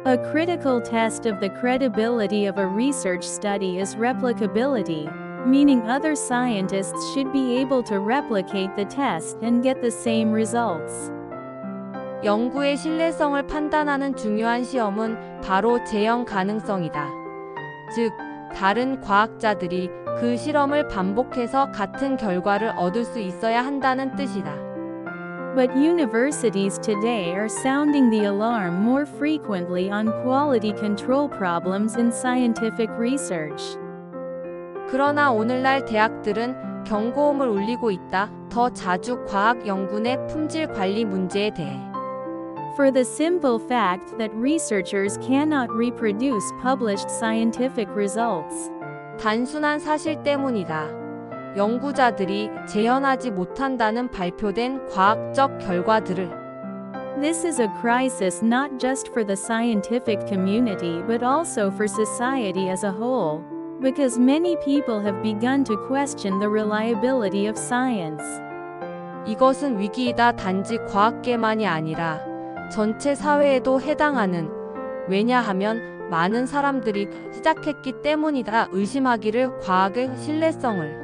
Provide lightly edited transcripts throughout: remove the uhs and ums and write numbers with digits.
A critical test of the credibility of a research study is replicability, meaning other scientists should be able to replicate the test and get the same results. 연구의 신뢰성을 판단하는 중요한 시험은 바로 재현 가능성이다. 즉, 다른 과학자들이 그 실험을 반복해서 같은 결과를 얻을 수 있어야 한다는 뜻이다. But universities today are sounding the alarm more frequently on quality control problems in scientific research. 그러나 오늘날 대학들은 경고음을 울리고 있다. 더 자주 과학 연구 내 품질 관리 문제에 대해. For the simple fact that researchers cannot reproduce published scientific results. 단순한 사실 때문이다. 연구자들이 재현하지 못한다는 발표된 과학적 결과들을. This is a crisis not just for the scientific community but also for society as a whole, because many people have begun to question the reliability of science. 이것은 위기이다. 단지 과학계만이 아니라 전체 사회에도 해당하는, 왜냐하면 많은 사람들이 시작했기 때문이다. 의심하기를 과학의 신뢰성을.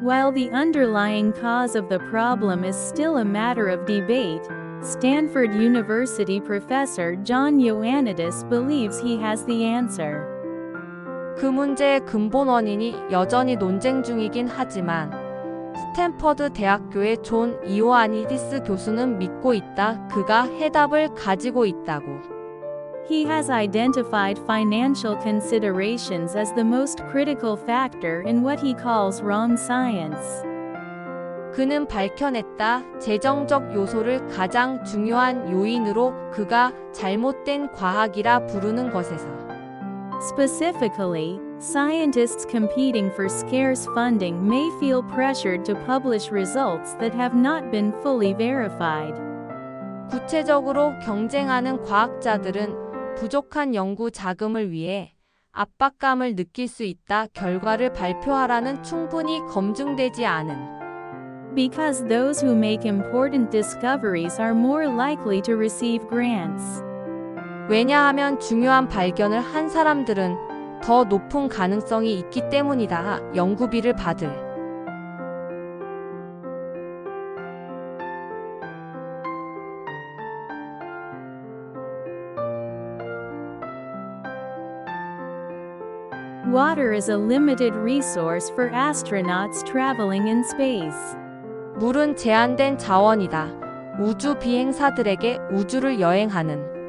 While the underlying cause of the problem is still a matter of debate, Stanford University professor John Ioannidis believes he has the answer. 그 문제의 근본 원인이 여전히 논쟁 중이긴 하지만 스탠퍼드 대학교의 존 이오아니디스 교수는 믿고 있다. 그가 해답을 가지고 있다고. He has identified financial considerations as the most critical factor in what he calls wrong science. 그는 밝혀냈다. 재정적 요소를 가장 중요한 요인으로 그가 잘못된 과학이라 부르는 것에서. Specifically, scientists competing for scarce funding may feel pressured to publish results that have not been fully verified. 구체적으로 경쟁하는 과학자들은 부족한 연구 자금을 위해 압박감을 느낄 수 있다. 결과를 발표하라는 충분히 검증되지 않은. Because those who make important discoveries are more likely to receive grants. 왜냐하면 중요한 발견을 한 사람들은 더 높은 가능성이 있기 때문이다. 연구비를 받을. Water is a limited resource for astronauts traveling in space. 물은 제한된 자원이다. 우주 비행사들에게 우주를 여행하는.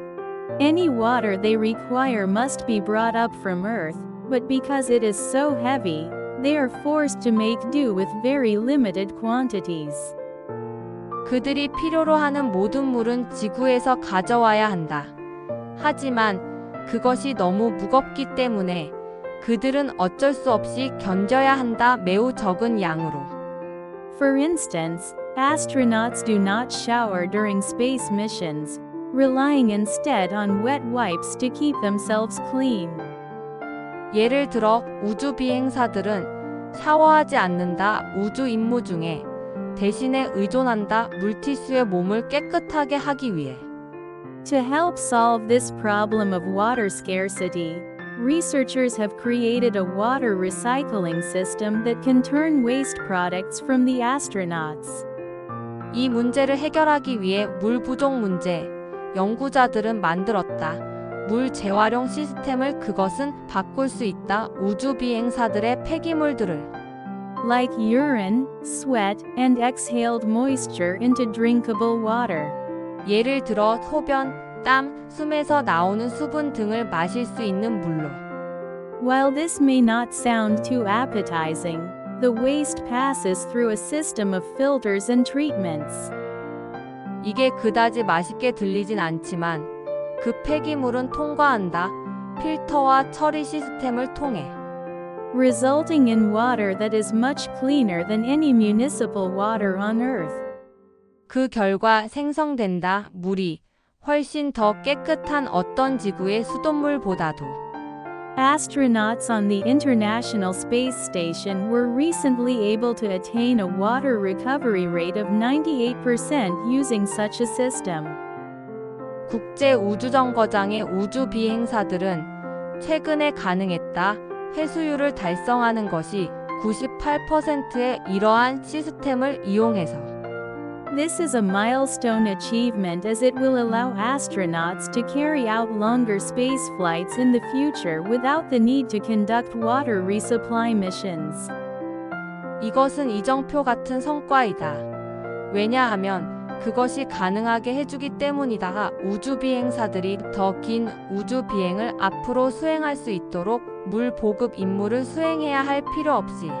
Any water they require must be brought up from Earth, but because it is so heavy, they are forced to make do with very limited quantities. 그들이 필요로 하는 모든 물은 지구에서 가져와야 한다. 하지만 그것이 너무 무겁기 때문에 그들은 어쩔 수 없이 견뎌야 한다. 매우 적은 양으로. For instance, astronauts do not shower during space missions, relying instead on wet wipes to keep themselves clean. 예를 들어 우주 비행사들은 샤워하지 않는다. 우주 임무 중에 대신에 의존한다. 물티슈에 몸을 깨끗하게 하기 위해. To help solve this problem of water scarcity, researchers have created a water recycling system that can turn waste products from the astronauts. 이 문제를 해결하기 위해 물 부족 문제, 연구자들은 만들었다. 물 재활용 시스템을. 그것은 바꿀 수 있다. 우주 비행사들의 폐기물들을. Like urine, sweat, and exhaled moisture into drinkable water. 예를 들어 소변, 땀, 숨에서 나오는 수분 등을 마실 수 있는 물로. While this may not sound too appetizing, the waste passes through a system of filters and treatments. 이게 그다지 맛있게 들리진 않지만 그 폐기물은 통과한다. 필터와 처리 시스템을 통해. Resulting in water that is much cleaner than any municipal water on Earth. 그 결과 생성된다. 물이 훨씬 더 깨끗한 어떤 지구의 수돗물보다도. Astronauts on the International Space Station were recently able to attain a water recovery rate of 98% using such a system. 국제우주정거장의 우주비행사들은 최근에 가능했다. 회수율을 달성하는 것이 98%의 이러한 시스템을 이용해서. This is a milestone achievement as it will allow astronauts to carry out longer space flights in the future without the need to conduct water resupply missions. 이것은 이정표 같은 성과이다. 왜냐하면 그것이 가능하게 해주기 때문이다. 우주비행사들이 더 긴 우주비행을 앞으로 수행할 수 있도록 물 보급 임무를 수행해야 할 필요 없이